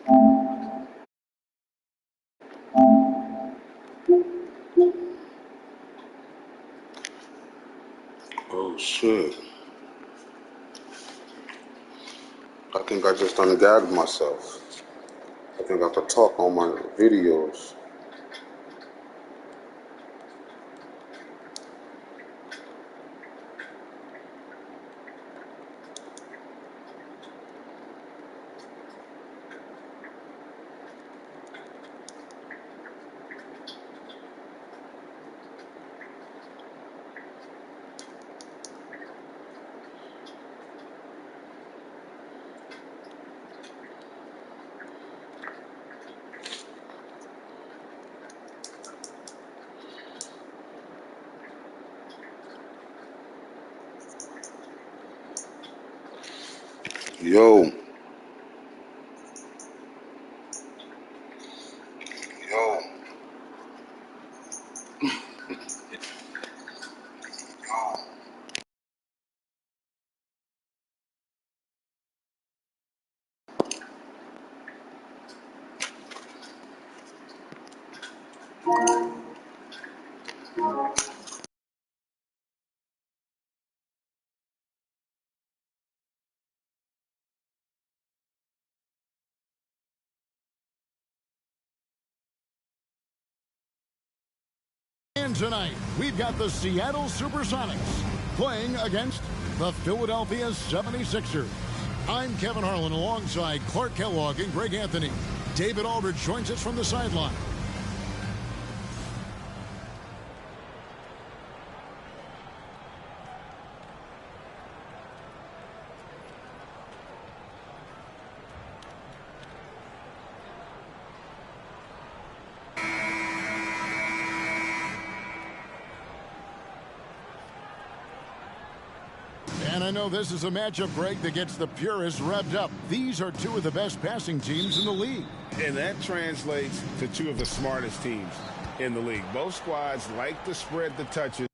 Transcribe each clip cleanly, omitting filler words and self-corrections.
Oh shit. I think I just ungagged myself. I think I have to talk on my videos. Yo. Yo. And tonight, we've got the Seattle Supersonics playing against the Philadelphia 76ers. I'm Kevin Harlan alongside Clark Kellogg and Greg Anthony. David Aldridge joins us from the sideline. And I know this is a matchup, Greg, that gets the purists revved up. These are two of the best passing teams in the league. And that translates to two of the smartest teams in the league. Both squads like to spread the touches.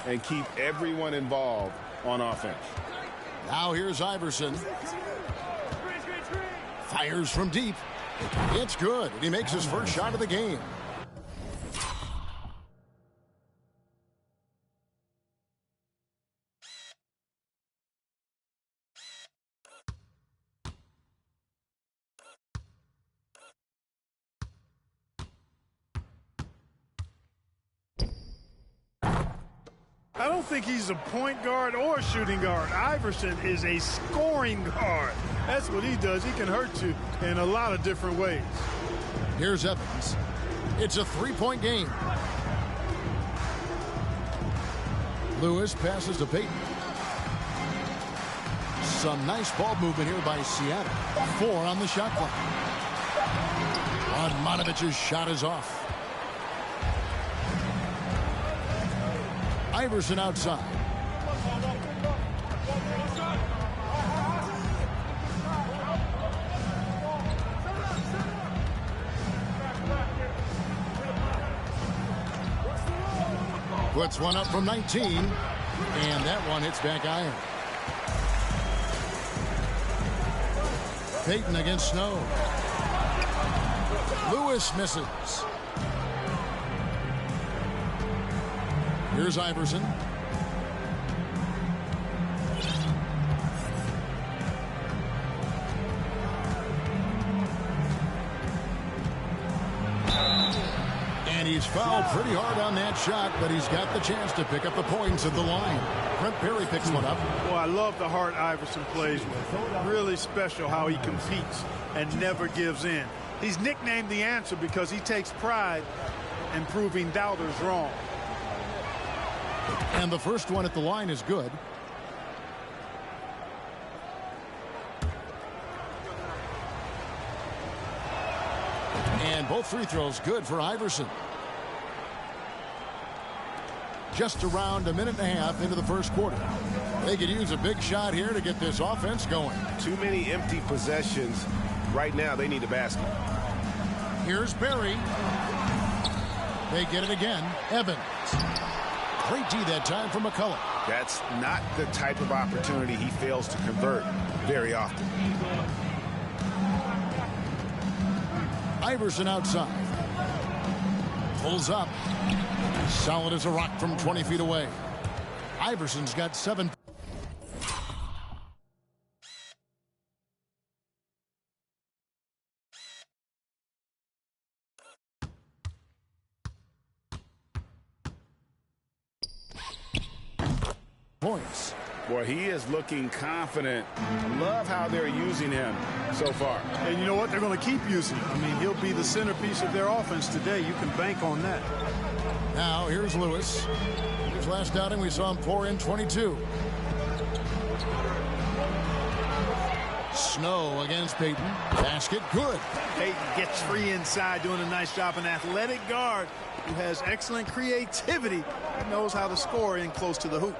And keep everyone involved on offense. Now here's Iverson. Fires from deep. It's good. He makes his first shot of the game. don't think he's a point guard or a shooting guard. Iverson is a scoring guard. That's what he does. He can hurt you in a lot of different ways. Here's Evans. It's a three-point game. Lewis passes to Payton. Some nice ball movement here by Seattle. 4 on the shot clock. Radmanovic's shot is off. Iverson outside. Puts one up from 19, and that one hits back iron. Payton against Snow. Lewis misses. Here's Iverson. And he's fouled pretty hard on that shot, but he's got the chance to pick up the points at the line. Brent Perry picks one up. Well, I love the heart Iverson plays with. Really special how he competes and never gives in. He's nicknamed the answer because he takes pride in proving doubters wrong. And the first one at the line is good. And both free throws good for Iverson. Just around a minute and a half into the first quarter. They could use a big shot here to get this offense going. Too many empty possessions. Right now, they need a basket. Here's Perry. They get it again. Evans. Great D that time for McCullough. That's not the type of opportunity he fails to convert very often. Iverson outside. Pulls up. Solid as a rock from 20 feet away. Iverson's got 7. Points. Boy, he is looking confident. Love how they're using him so far. And you know what? They're going to keep using him. I mean, he'll be the centerpiece of their offense today. You can bank on that. Now, here's Lewis. His last outing, we saw him pour in 22. Snow against Payton. Basket, good. Payton gets free inside, doing a nice job. An athletic guard who has excellent creativity. He knows how to score in close to the hoop.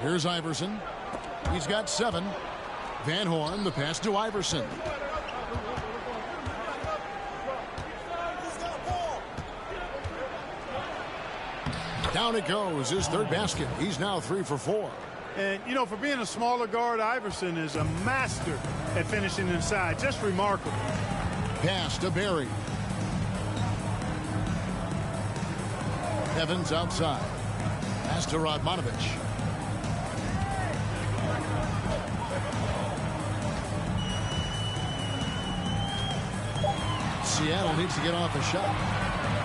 Here's Iverson. He's got 7. Van Horn, the pass to Iverson. Down it goes, his third basket. He's now 3 for 4. And, you know, for being a smaller guard, Iverson is a master at finishing inside. Just remarkable. Pass to Barry. Evans outside. Pass to Radmanovic. Seattle needs to get off a shot.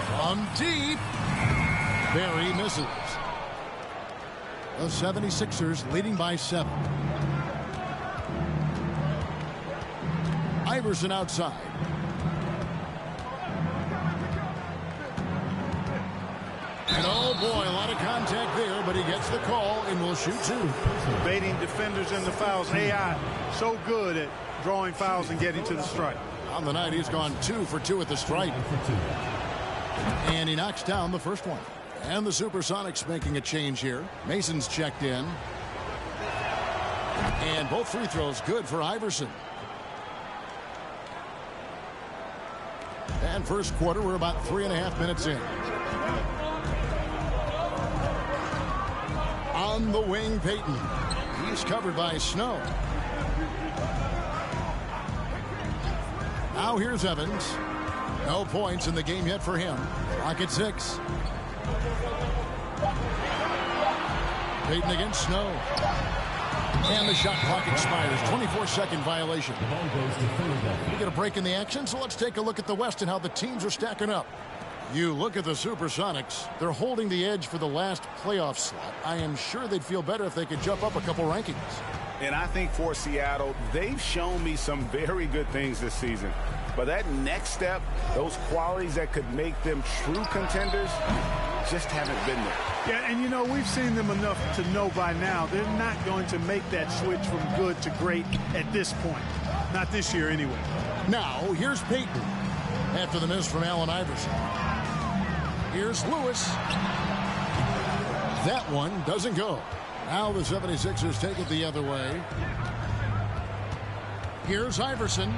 From deep. Barry misses. The 76ers leading by 7. Iverson outside. And oh boy, a lot of contact there, but he gets the call and will shoot 2. Baiting defenders in the fouls. AI so good at drawing fouls and getting to the strike. On the night, he's gone 2 for 2 at the stripe. And he knocks down the first one. And the Supersonics making a change here. Mason's checked in. And both free throws good for Iverson. And first quarter, we're about 3.5 minutes in. On the wing, Payton. He's covered by Snow. Now here's Evans. No points in the game yet for him. Clock at 6. Payton against Snow. And the shot clock expires. 24-second violation. We get a break in the action, so let's take a look at the West and how the teams are stacking up. You look at the Supersonics. They're holding the edge for the last playoff slot. I am sure they'd feel better if they could jump up a couple rankings. And I think for Seattle, they've shown me some very good things this season. But that next step, those qualities that could make them true contenders, just haven't been there. Yeah, and you know, we've seen them enough to know by now they're not going to make that switch from good to great at this point. Not this year anyway. Now, here's Peyton after the miss from Allen Iverson. Here's Lewis. That one doesn't go. Now the 76ers take it the other way. Here's Iverson.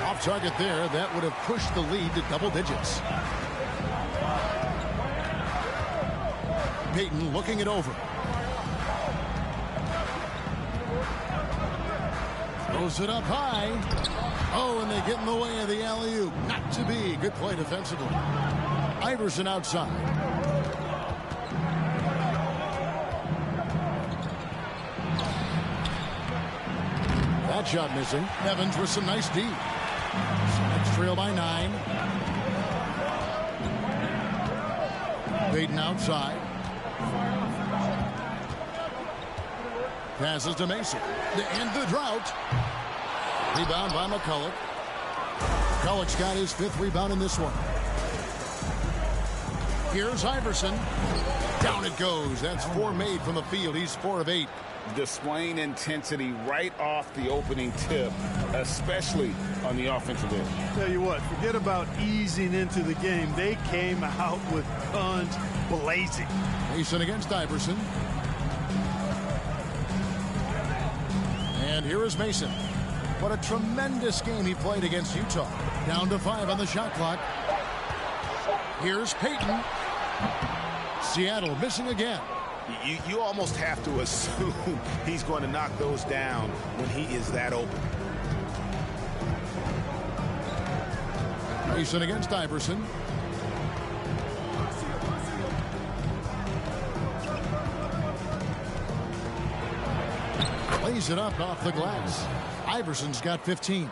Off target there. That would have pushed the lead to double digits. Peyton looking it over. Throws it up high. Oh, and they get in the way of the alley-oop. Not to be. Good play defensively. Iverson outside. That shot missing. Evans with some nice D. Sonics trail by 9. Peyton outside. Passes to Mason. To end the drought. Rebound by McCulloch. McCulloch's got his 5th rebound in this one. Here's Iverson. Down it goes. That's 4 made from the field. He's 4 of 8. Displaying intensity right off the opening tip, especially on the offensive end. Tell you what, forget about easing into the game. They came out with guns blazing. Mason against Iverson. And here is Mason. What a tremendous game he played against Utah. Down to 5 on the shot clock. Here's Peyton. Seattle missing again. You almost have to assume he's going to knock those down when he is that open. Mason against Iverson. Lays it up off the glass. Iverson's got 15.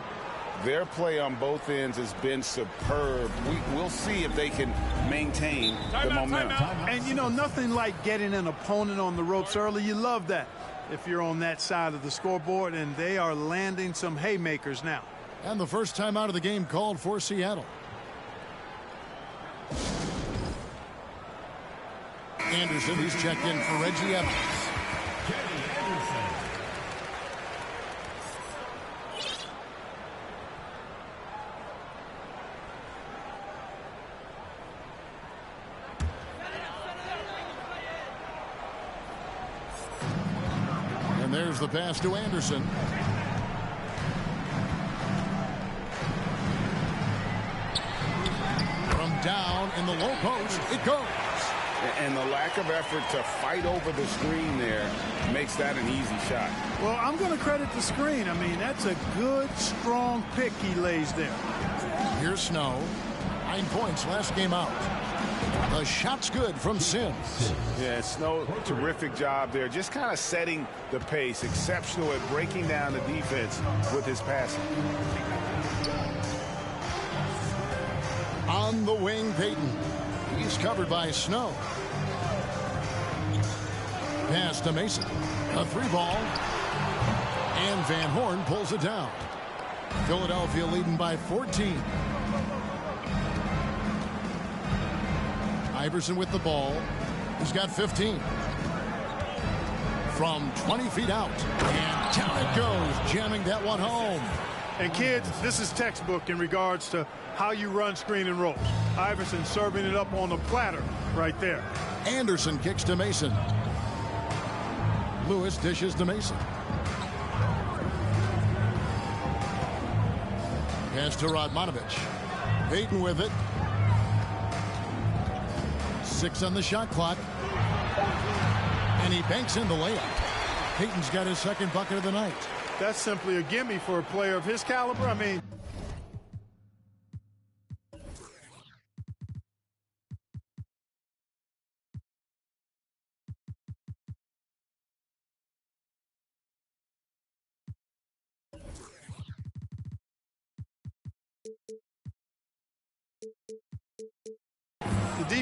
Their play on both ends has been superb. We'll see if they can maintain the momentum. And, you know, nothing like getting an opponent on the ropes early. You love that if you're on that side of the scoreboard, and they are landing some haymakers now. And the first time out of the game called for Seattle. Anderson, he's checked in for Reggie Evans. And there's the pass to Anderson. From down in the low post, it goes. And the lack of effort to fight over the screen there makes that an easy shot. Well, I'm going to credit the screen. I mean, that's a good, strong pick he lays there. Here's Snow. 9 points last game out. The shot's good from Sims. Yeah, Snow, terrific job there. Just kind of setting the pace. Exceptional at breaking down the defense with his passing. On the wing, Peyton. He's covered by Snow. Pass to Mason. A 3-ball. And Van Horn pulls it down. Philadelphia leading by 14. Iverson with the ball. He's got 15. From 20 feet out. And down it goes, jamming that one home. And kids, this is textbook in regards to how you run screen and roll. Iverson serving it up on the platter right there. Anderson kicks to Mason. Lewis dishes to Mason. Pass to Radmanovich. Peyton with it. 6 on the shot clock. And he banks in the layup. Peyton's got his second bucket of the night. That's simply a gimme for a player of his caliber. I mean,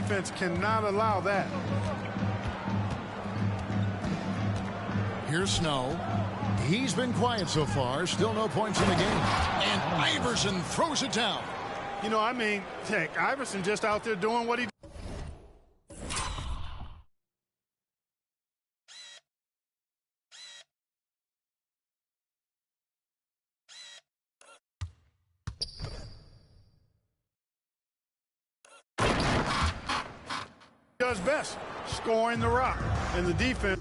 defense cannot allow that. Here's Snow. He's been quiet so far. Still no points in the game. And Iverson throws it down. You know, I mean, heck, Iverson just out there doing what he does best, scoring the rock. And the defense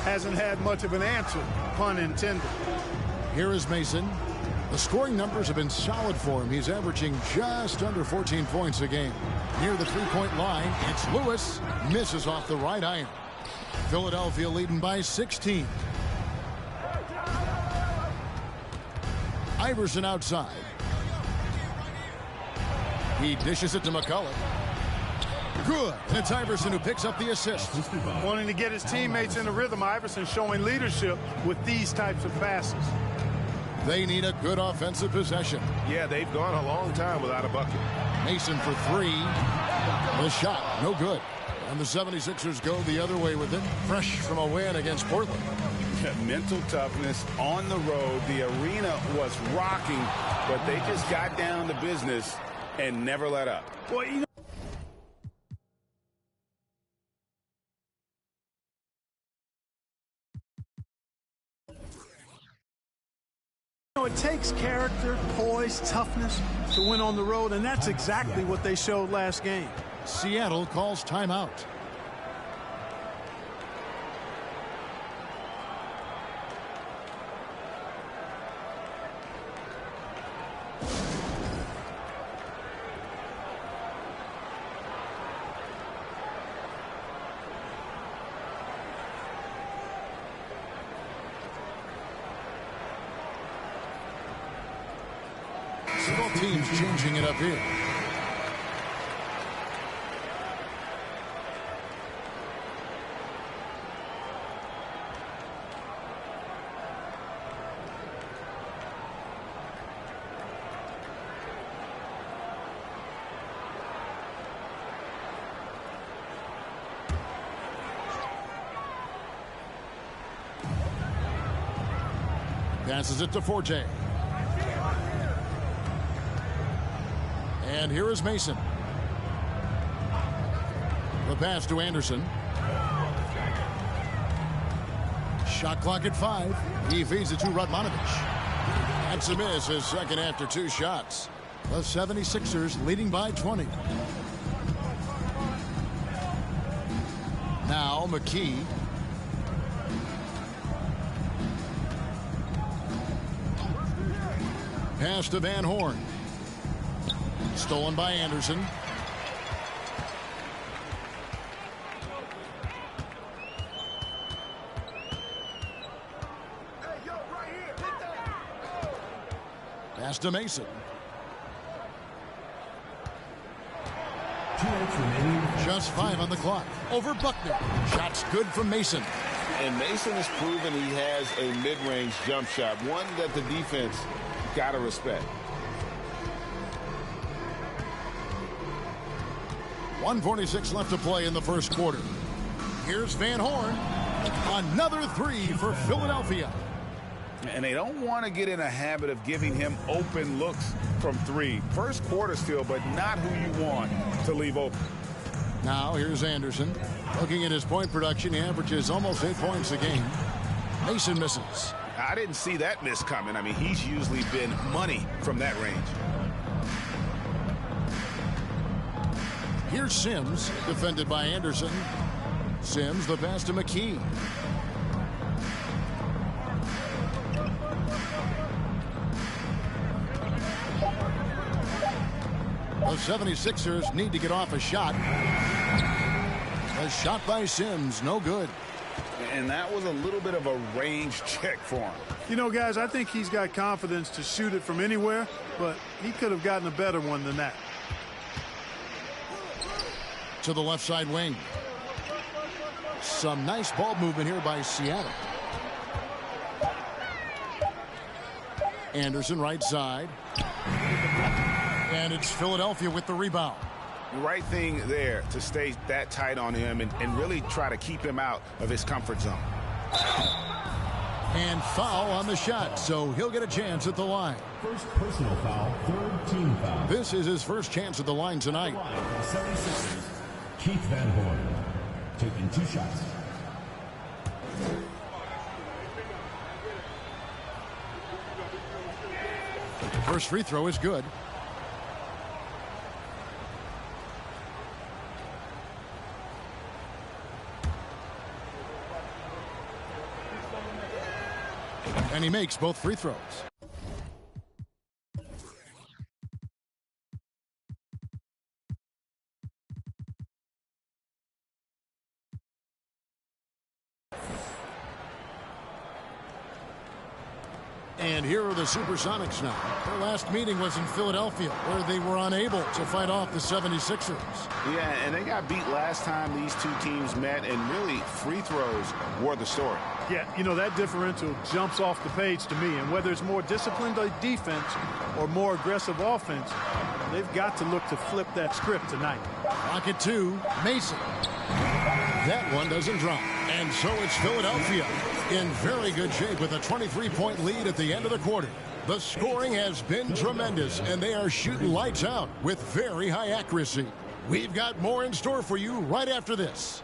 hasn't had much of an answer, pun intended. Here is Mason. The scoring numbers have been solid for him. He's averaging just under 14 points a game. Near the three-point line, it's Lewis. Misses off the right iron. Philadelphia leading by 16. Iverson outside. He dishes it to McCullough. Good. And it's Iverson who picks up the assist. Wanting to get his teammates in a rhythm, Iverson showing leadership with these types of passes. They need a good offensive possession. Yeah, they've gone a long time without a bucket. Mason for three. The shot, no good. And the 76ers go the other way with it, fresh from a win against Portland. Mental toughness on the road. The arena was rocking, but they just got down to business and never let up. Well, you know, it takes character, poise, toughness to win on the road, and that's exactly what they showed last game. Seattle calls timeout. So both teams changing it up here. Passes it to Forte. And here is Mason. The pass to Anderson. Shot clock at 5. He feeds it to Radmanovich. That's a miss, his second after 2 shots. The 76ers leading by 20. Now McKee. Pass to Van Horn. Stolen by Anderson. Pass to Mason. Just 5 on the clock. Over Buckner. Shots good from Mason. And Mason has proven he has a mid-range jump shot, one that the defense got to respect. 1:46 left to play in the first quarter. Here's Van Horn. Another 3 for Philadelphia. And they don't want to get in a habit of giving him open looks from 3. First quarter still, but not who you want to leave open. Now here's Anderson. Looking at his point production, he averages almost 8 points a game. Mason misses. I didn't see that miss coming. I mean, he's usually been money from that range. Here's Sims, defended by Anderson. Sims, the pass to McKee. The 76ers need to get off a shot. A shot by Sims, no good. And that was a little bit of a range check for him. You know, guys, I think he's got confidence to shoot it from anywhere, but he could have gotten a better one than that. To the left side wing. Some nice ball movement here by Seattle. Anderson right side. And it's Philadelphia with the rebound. The right thing there to stay that tight on him and really try to keep him out of his comfort zone. And foul on the shot, so he'll get a chance at the line. First personal foul, third team foul. This is his first chance at the line tonight. 76ers, Keith Van Horn, taking 2 shots. First free throw is good. And he makes both free throws. And here are the Supersonics now. Their last meeting was in Philadelphia, where they were unable to fight off the 76ers. Yeah, and they got beat last time these two teams met, and really free throws were the story. Yeah, you know, that differential jumps off the page to me. And whether it's more disciplined defense or more aggressive offense, they've got to look to flip that script tonight. Rocket 2, Mason. That one doesn't drop. And so it's Philadelphia in very good shape with a 23-point lead at the end of the quarter. The scoring has been tremendous, and they are shooting lights out with very high accuracy. We've got more in store for you right after this.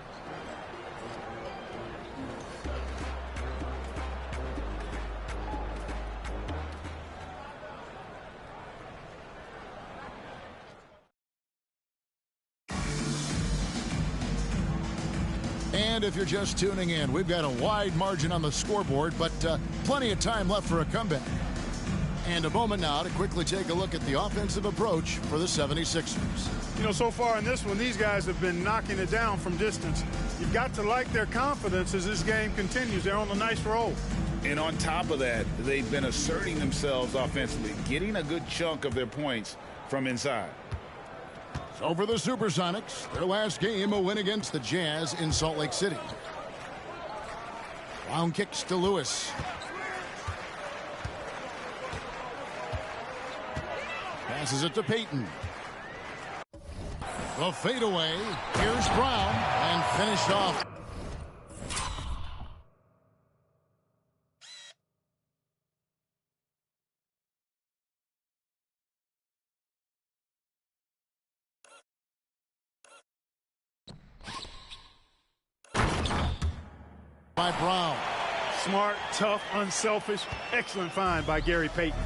And if you're just tuning in, we've got a wide margin on the scoreboard, but plenty of time left for a comeback. And a moment now to quickly take a look at the offensive approach for the 76ers. You know, so far in this one, these guys have been knocking it down from distance. You've got to like their confidence as this game continues. They're on a nice roll. And on top of that, they've been asserting themselves offensively, getting a good chunk of their points from inside. So for the Supersonics, their last game, a win against the Jazz in Salt Lake City. Brown kicks to Lewis. Passes it to Payton. The fadeaway. Here's Brown, and finished off. By Brown. Smart, tough, unselfish. Excellent find by Gary Payton.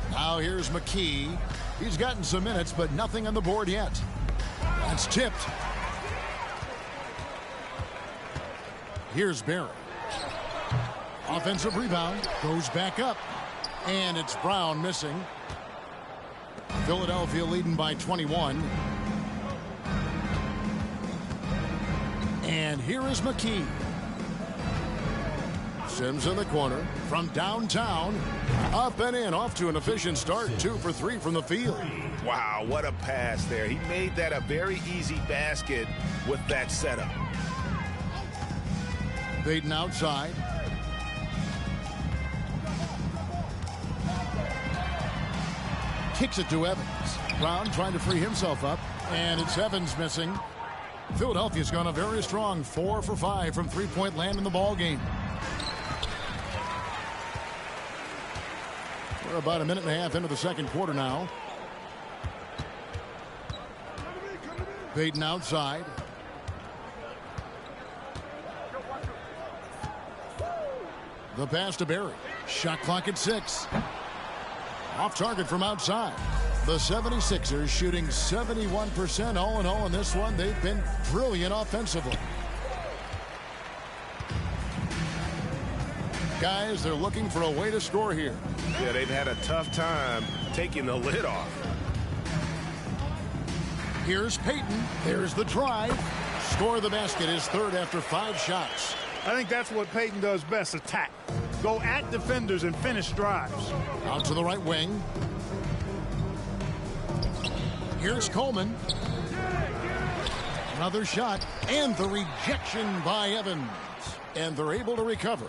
Now here's McKee. He's gotten some minutes, but nothing on the board yet. That's tipped. Here's Barry. Offensive rebound. Goes back up. And it's Brown missing. Philadelphia leading by 21. And here is McKee. Sims in the corner from downtown. Up and in, off to an efficient start. 2 for 3 from the field. Wow, what a pass there. He made that a very easy basket with that setup. Payton outside. Kicks it to Evans. Brown trying to free himself up. And it's Evans missing. Philadelphia's gone a very strong 4 for 5 from three-point land in the ball game. We're about a minute and a half into the second quarter now. Payton outside. The pass to Barry. Shot clock at 6. Off target from outside. The 76ers shooting 71% all in all in this one. They've been brilliant offensively. Guys, they're looking for a way to score here. Yeah, they've had a tough time taking the lid off. Here's Payton. There's the drive. Score the basket, his third after 5 shots. I think that's what Payton does best, attack. Go at defenders and finish drives. Out to the right wing. Here's Coleman. Another shot, and the rejection by Evans. And they're able to recover.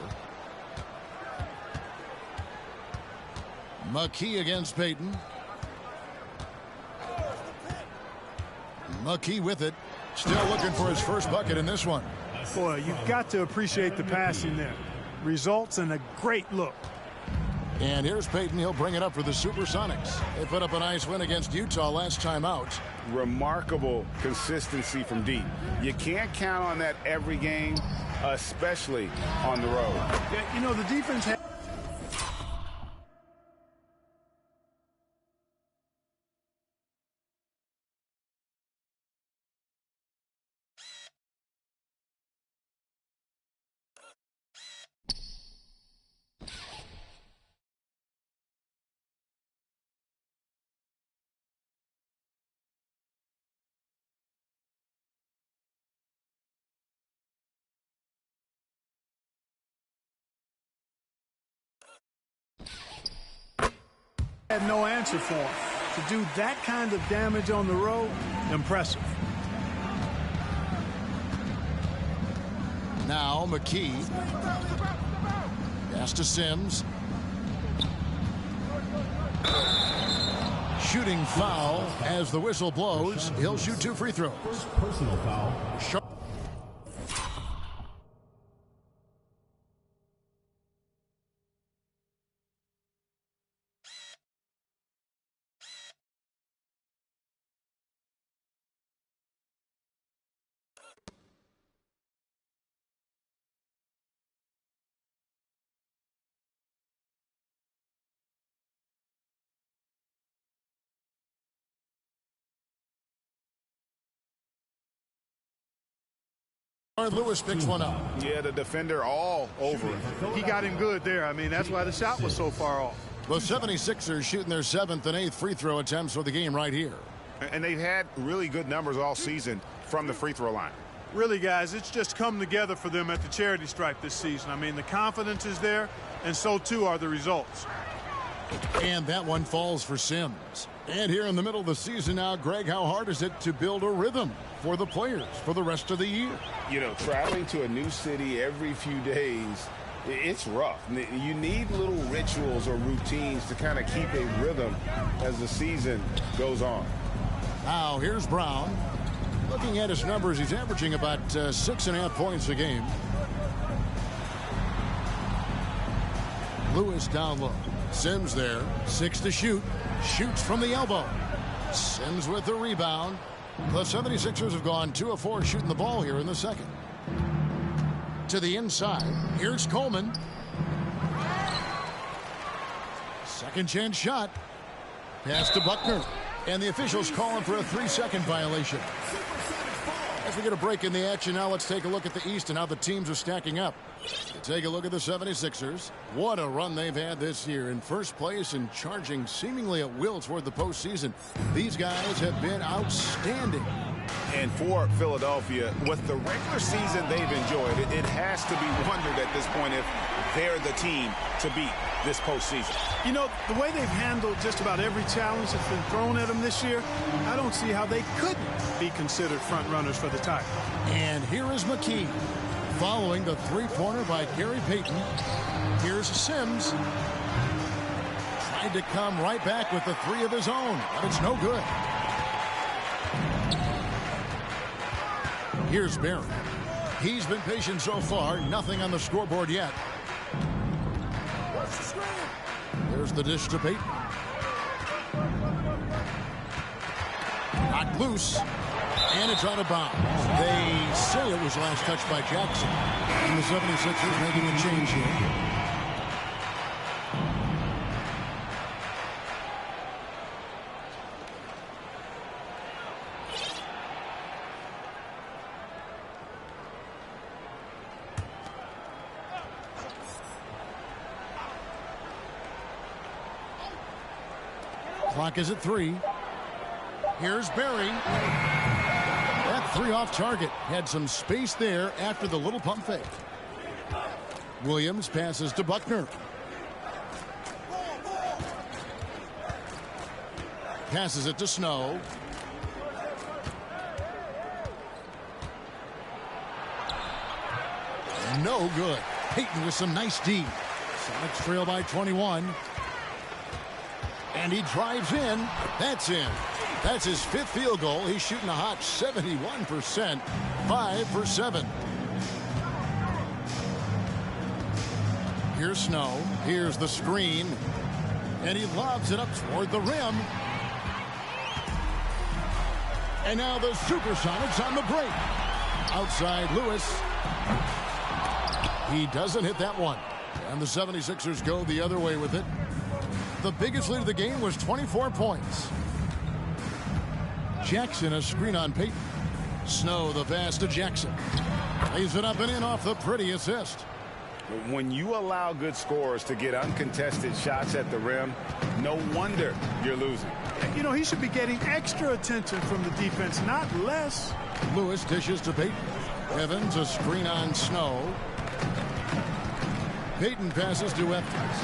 McKee against Payton. McKee with it. Still looking for his first bucket in this one. Boy, you've got to appreciate the passing there. Results in a great look. And here's Payton. He'll bring it up for the Supersonics. They put up a nice win against Utah last time out. Remarkable consistency from deep. You can't count on that every game, especially on the road. Yeah, you know, the defense had no answer for him. To do that kind of damage on the road, impressive. Now McKee. Pass to Sims. Shooting foul as the whistle blows. He'll shoot 2 free throws. Personal foul. Lewis picks one up. Yeah, the defender all over it. He got him good there. I mean, that's why the shot was so far off. The 76ers shooting their 7th and 8th free throw attempts for the game right here. And they've had really good numbers all season from the free throw line. Really, guys, it's just come together for them at the charity stripe this season. I mean, the confidence is there, and so too are the results. And that one falls for Sims. And here in the middle of the season now, Greg, how hard is it to build a rhythm for the players for the rest of the year? You know, traveling to a new city every few days, it's rough. You need little rituals or routines to kind of keep a rhythm as the season goes on. Now, here's Brown. Looking at his numbers, he's averaging about 6.5 points a game. Lewis down low. Sims there. 6 to shoot. Shoots from the elbow. Sims with the rebound. The 76ers have gone 2 of 4 shooting the ball here in the second. To the inside. Here's Coleman. Second chance shot. Pass to Buckner. And the officials calling for a 3-second violation. As we get a break in the action now, let's take a look at the East and how the teams are stacking up. Take a look at the 76ers. What a run they've had this year. In first place and charging seemingly at will toward the postseason. These guys have been outstanding. And for Philadelphia, with the regular season they've enjoyed, it has to be wondered at this point if they're the team to beat this postseason. You know, the way they've handled just about every challenge that's been thrown at them this year, I don't see how they couldn't be considered front runners for the title. And here is McKee. Following the three-pointer by Gary Payton. Here's Sims. Tried to come right back with the 3 of his own, but it's no good. Here's Barry. He's been patient so far. Nothing on the scoreboard yet. There's the dish to Payton. Knocked loose. And it's out of bounds. They say it was last touched by Jackson. And the 76ers making a change here. Clock is at 3. Here's Barry. That 3 off target. Had some space there after the little pump fake. Williams passes to Buckner. Passes it to Snow. No good. Payton with some nice D. Sonics trail by 21. And he drives in. That's in. That's his 5th field goal. He's shooting a hot 71%. 5 for 7. Here's Snow. Here's the screen. And he lobs it up toward the rim. And now the Supersonics on the break. Outside Lewis. He doesn't hit that one. And the 76ers go the other way with it. The biggest lead of the game was 24 points. Jackson, a screen on Payton. Snow, the pass to Jackson. Lays it up and in off the pretty assist. When you allow good scorers to get uncontested shots at the rim, no wonder you're losing. You know, he should be getting extra attention from the defense, not less. Lewis dishes to Payton. Evans, a screen on Snow. Payton passes to Evans.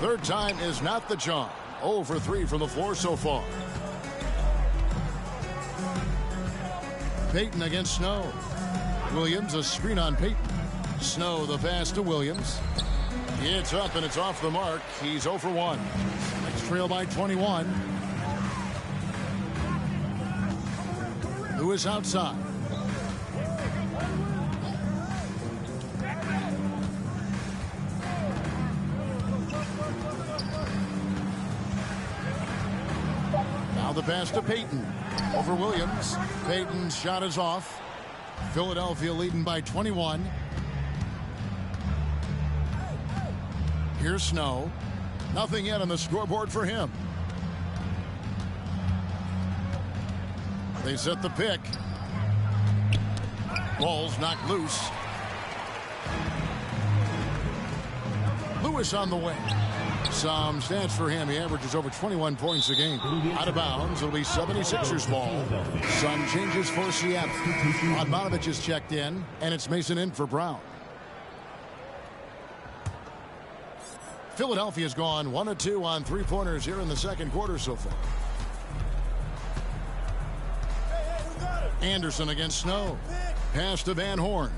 Third time is not the charm. 0 for 3 from the floor so far. Payton against Snow. Williams, a screen on Payton. Snow, the pass to Williams. It's up and it's off the mark. He's 0 for 1. Next trail by 21. Lewis outside. Now the pass to Payton. Over Williams. Payton's shot is off. Philadelphia leading by 21. Here's Snow. Nothing yet on the scoreboard for him. They set the pick. Ball's knocked loose. Lewis on the way. Some stats for him. He averages over 21 points a game. Out of bounds. It'll be 76ers ball. Some changes for Seattle. Radmanovich is checked in, and it's Mason in for Brown. Philadelphia's gone 1 of 2 on three-pointers here in the second quarter so far. Anderson against Snow. Pass to Van Horn.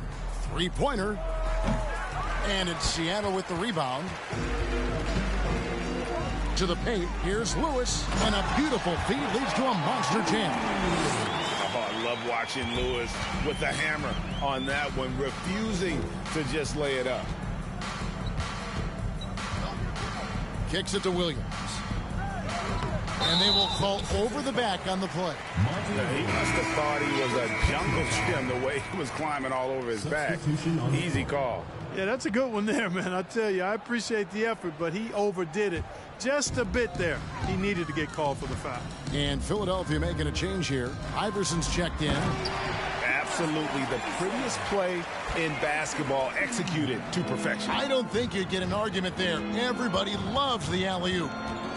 Three-pointer. And it's Seattle with the rebound. To the paint. Here's Lewis. And a beautiful feed leads to a monster jam. Oh, I love watching Lewis with the hammer on that one, refusing to just lay it up. Kicks it to Williams. And they will call over the back on the play. He must have thought he was a jungle gym the way he was climbing all over his back. Easy call. Yeah, that's a good one there, man. I tell you, I appreciate the effort, but he overdid it just a bit there. He needed to get called for the foul. And Philadelphia making a change here. Iverson's checked in. Absolutely the prettiest play in basketball, executed to perfection. I don't think you'd get an argument there. Everybody loves the alley-oop.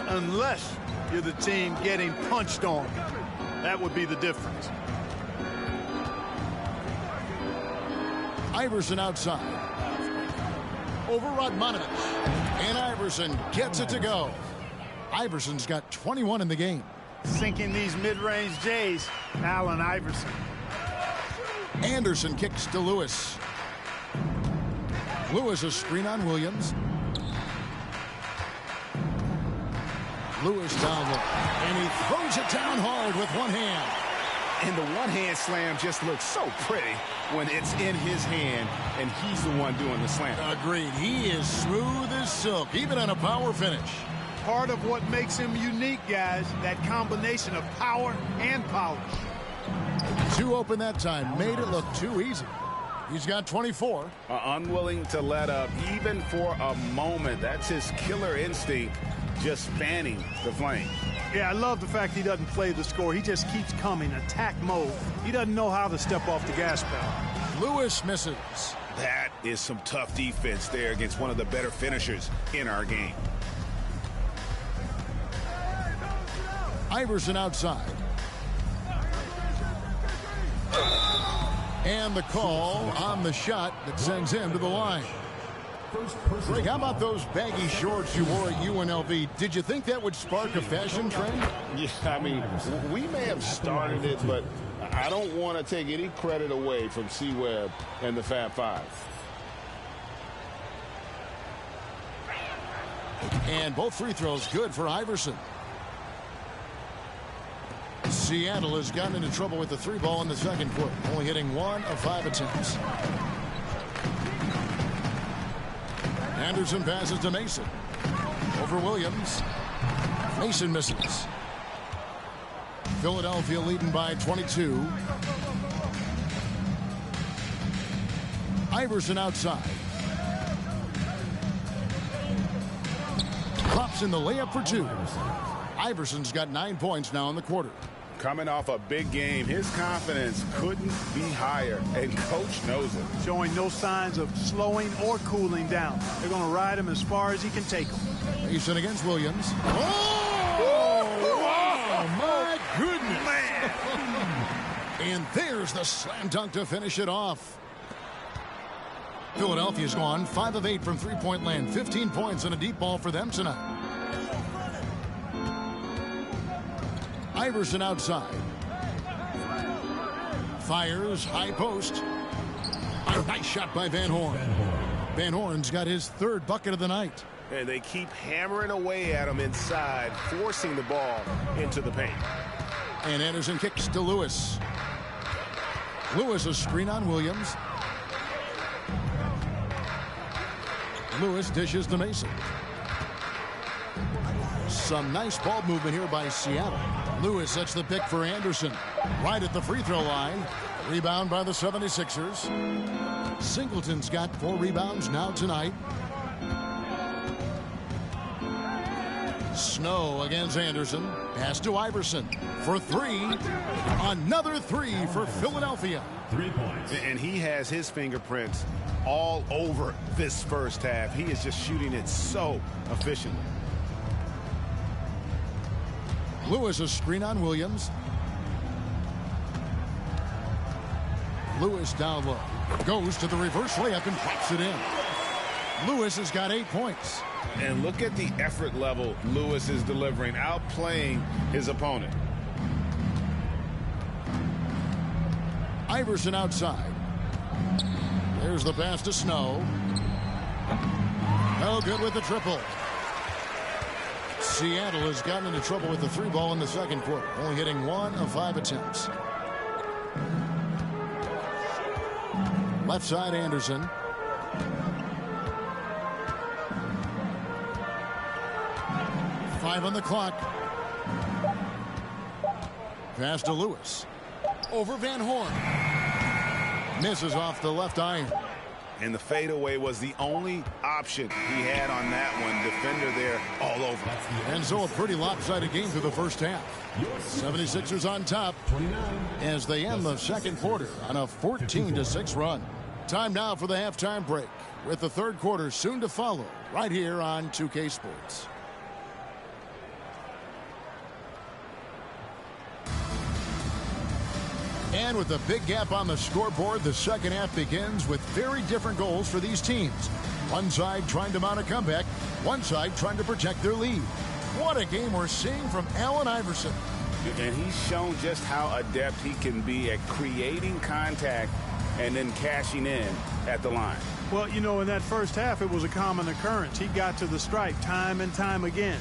Unless you're the team getting punched on. That would be the difference. Iverson outside. Over Radmanovich. And Iverson gets it to go. Iverson's got 21 in the game. Sinking these mid-range J's, Allen Iverson. Anderson kicks to Lewis. Lewis a screen on Williams. Lewis down low. And he throws it down hard with one hand. And the one-hand slam just looks so pretty when it's in his hand and he's the one doing the slam. Agreed. He is smooth as silk, even on a power finish. Part of what makes him unique, guys, that combination of power and polish. Too open that time. Made it look too easy. He's got 24. Unwilling to let up even for a moment. That's his killer instinct, just fanning the flame. Yeah, I love the fact he doesn't play the score. He just keeps coming, attack mode. He doesn't know how to step off the gas pedal. Lewis misses. That is some tough defense there against one of the better finishers in our game. Iverson outside. And the call on the shot that sends him to the line. Greg, how about those baggy shorts you wore at UNLV? Did you think that would spark a fashion trend? Yeah, I mean, we may have started it, but I don't want to take any credit away from C-Webb and the Fab Five. And both free throws good for Iverson. Seattle has gotten into trouble with the three ball in the second quarter, only hitting 1 of 5 attempts. Anderson passes to Mason. Over Williams. Mason misses. Philadelphia leading by 22. Iverson outside. Drops in the layup for 2. Iverson's got 9 points now in the quarter. Coming off a big game, his confidence couldn't be higher, and Coach knows it. Showing no signs of slowing or cooling down. They're going to ride him as far as he can take him. Mason against Williams. Oh, my goodness. Man. And there's the slam dunk to finish it off. Philadelphia's gone 5 of 8 from three-point land. 15 points and a deep ball for them tonight. Iverson outside. Fires high post. A nice shot by Van Horn. Van Horn's got his 3rd bucket of the night. And they keep hammering away at him inside, forcing the ball into the paint. And Anderson kicks to Lewis. Lewis a screen on Williams. Lewis dishes to Mason. Some nice ball movement here by Seattle. Lewis sets the pick for Anderson. Right at the free throw line. Rebound by the 76ers. Singleton's got 4 rebounds now tonight. Snow against Anderson. Pass to Iverson for 3. Another 3 for Philadelphia. 3 points. And he has his fingerprints all over this first half. He is just shooting it so efficiently. Lewis a screen on Williams. Lewis down low. Goes to the reverse layup and pops it in. Lewis has got 8 points. And look at the effort level Lewis is delivering, outplaying his opponent. Iverson outside. There's the pass to Snow. No good with the triple. Seattle has gotten into trouble with the 3 ball in the second quarter, only hitting 1 of 5 attempts. Left side Anderson. Five on the clock. Pass to Lewis. Over Van Horn. Misses off the left iron. And the fadeaway was the only option he had on that one. Defender there all over. And so a pretty lopsided game through the first half. 76ers on top as they end the second quarter on a 14-6 run. Time now for the halftime break, with the third quarter soon to follow right here on 2K Sports. And with a big gap on the scoreboard, the second half begins with very different goals for these teams. One side trying to mount a comeback, one side trying to protect their lead. What a game we're seeing from Allen Iverson. And he's shown just how adept he can be at creating contact and then cashing in at the line. Well, you know, in that first half, it was a common occurrence. He got to the stripe time and time again.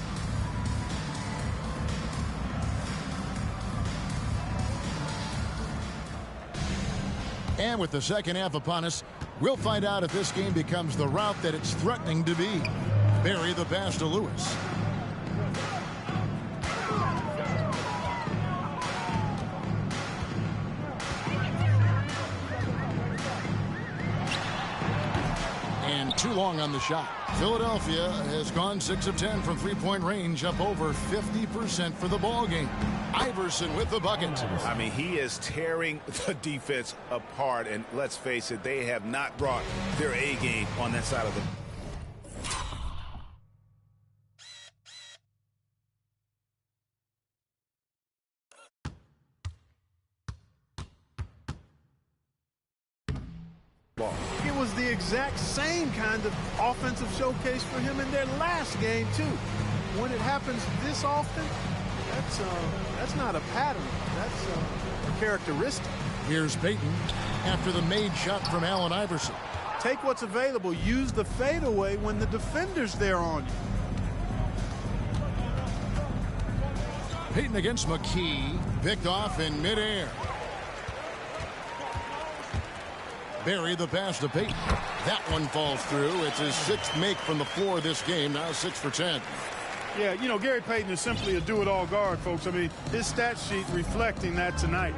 And with the second half upon us, we'll find out if this game becomes the route that it's threatening to be. Barry the pass to Lewis. And too long on the shot. Philadelphia has gone 6 of 10 from three-point range, up over 50% for the ball game. Iverson with the bucket. I mean, he is tearing the defense apart, and let's face it, they have not brought their A game on that side of the. It was was the exact same kind of offensive showcase for him in their last game, too. When it happens this often, that's not a pattern. That's a characteristic. Here's Payton after the made shot from Allen Iverson. Take what's available. Use the fadeaway when the defender's there on you. Payton against McKee. Picked off in midair. Barry the pass to Payton. That one falls through. It's his 6th make from the floor this game. Now 6 for 10. Yeah, you know, Gary Payton is simply a do-it-all guard, folks. I mean, his stat sheet reflecting that tonight.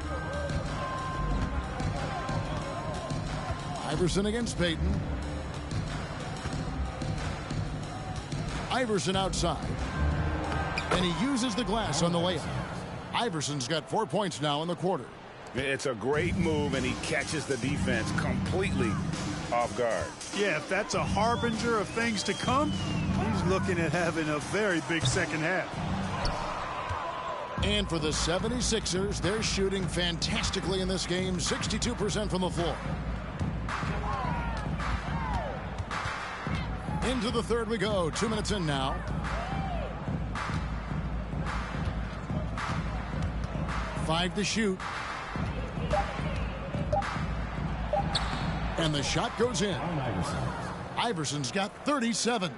Iverson against Payton. Iverson outside. And he uses the glass on the layup. Iverson's got 4 points now in the quarter. It's a great move, and he catches the defense completely off guard. Yeah, if that's a harbinger of things to come, he's looking at having a very big second half. And for the 76ers, they're shooting fantastically in this game, 62% from the floor. Into the third we go. 2 minutes in now. Five to shoot. And the shot goes in. Iverson's got 37.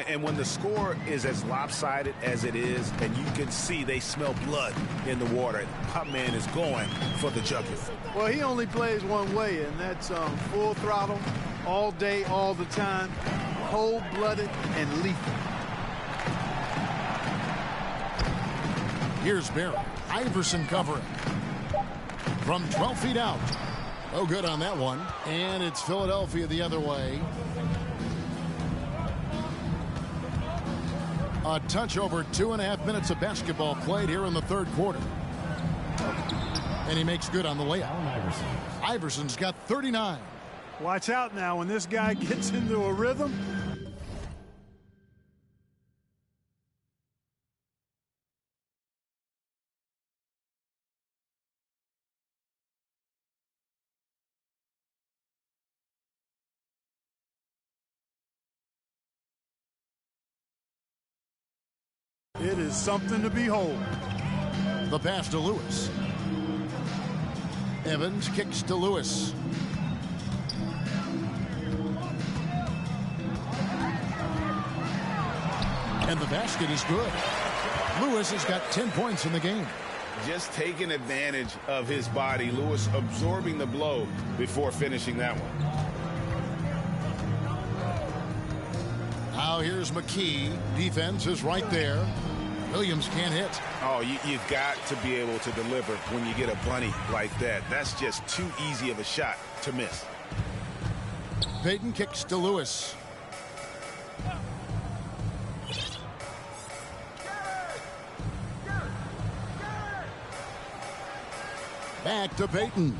And when the score is as lopsided as it is, and you can see they smell blood in the water, Pop Man is going for the jugular. Well, he only plays one way, and that's full throttle, all day, all the time, cold-blooded and lethal. Here's Barry. Iverson covering. From 12 feet out. Oh, good on that one. And it's Philadelphia the other way. A touch over 2.5 minutes of basketball played here in the third quarter. And he makes good on the layup. Iverson's got 39. Watch out now when this guy gets into a rhythm. It is something to behold. The pass to Lewis. Evans kicks to Lewis. And the basket is good. Lewis has got 10 points in the game. Just taking advantage of his body. Lewis absorbing the blow before finishing that one. Now here's McKee. Defense is right there. Williams can't hit. Oh, you've got to be able to deliver when you get a bunny like that. That's just too easy of a shot to miss. Payton kicks to Lewis. Back to Payton.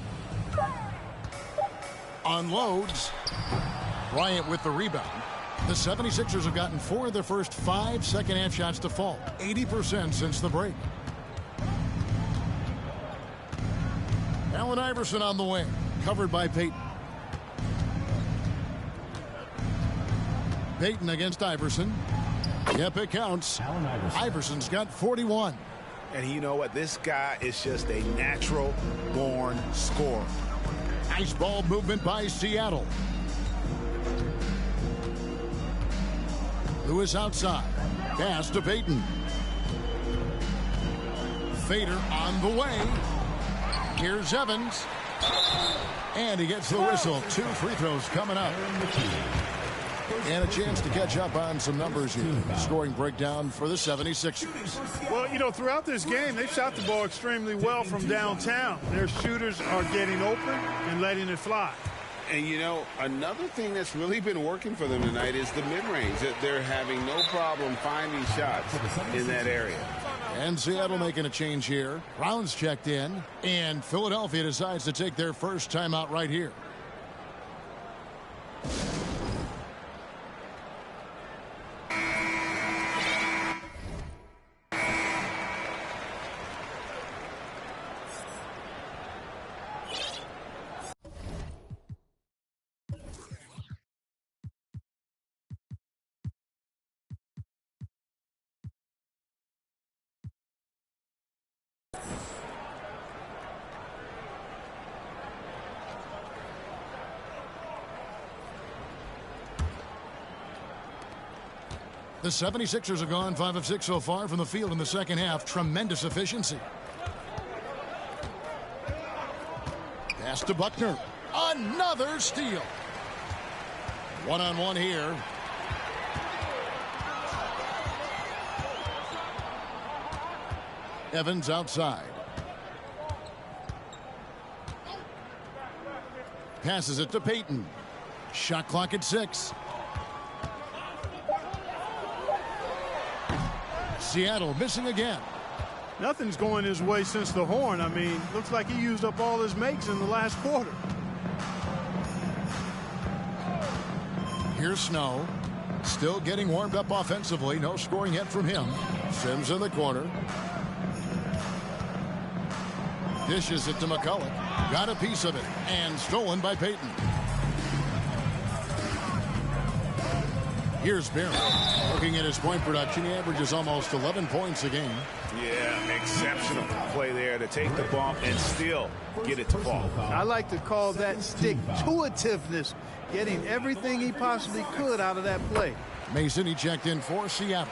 Unloads. Bryant with the rebound. The 76ers have gotten 4 of their first 5 second-half shots to fall. 80% since the break. Allen Iverson on the wing. Covered by Payton. Payton against Iverson. Yep, it counts. Iverson's got 41. And you know what? This guy is just a natural-born scorer. Nice ball movement by Seattle. Lewis outside. Pass to Payton. Fader on the way. Here's Evans. And he gets the whistle. 2 free throws coming up. And a chance to catch up on some numbers here. Scoring breakdown for the 76ers. Well, you know, throughout this game, they've shot the ball extremely well from downtown. Their shooters are getting open and letting it fly. And, you know, another thing that's really been working for them tonight is the mid-range. They're having no problem finding shots in that area. And Seattle making a change here. Brown's checked in. And Philadelphia decides to take their first timeout right here. The 76ers have gone 5 of 6 so far from the field in the second half. Tremendous efficiency. Pass to Buckner. Another steal. One-on-one here. Evans outside. Passes it to Payton. Shot clock at 6. Seattle missing again. Nothing's going his way since the horn. I mean, looks like he used up all his makes in the last quarter. Here's Snow. Still getting warmed up offensively. No scoring yet from him. Sims in the corner. Dishes it to McCulloch. Got a piece of it. And stolen by Payton. Here's Barry. Looking at his point production, he averages almost 11 points a game. Yeah, exceptional play there to take the bump and still get it to fall. I like to call that stick-to-itiveness, getting everything he possibly could out of that play. Mason, he checked in for Seattle.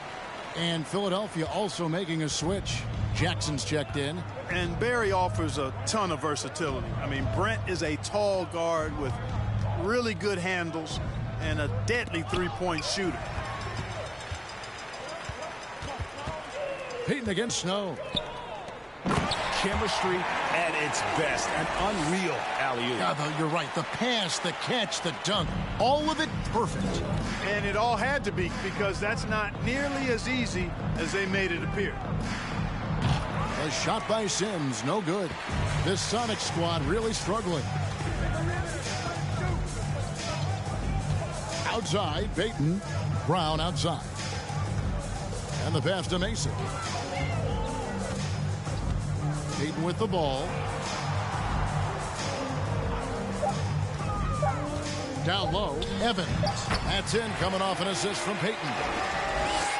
And Philadelphia also making a switch. Jackson's checked in. And Barry offers a ton of versatility. I mean, Brent is a tall guard with really good handles and a deadly three-point shooter. Payton against Snow. Chemistry at its best. An unreal alley-oop. Yeah, you're right. The pass, the catch, the dunk, all of it perfect. And it all had to be, because that's not nearly as easy as they made it appear. A shot by Sims, no good. This Sonic squad really struggling. Outside, Payton. Brown outside. And the pass to Mason. Payton with the ball. Down low, Evans. That's in, coming off an assist from Payton.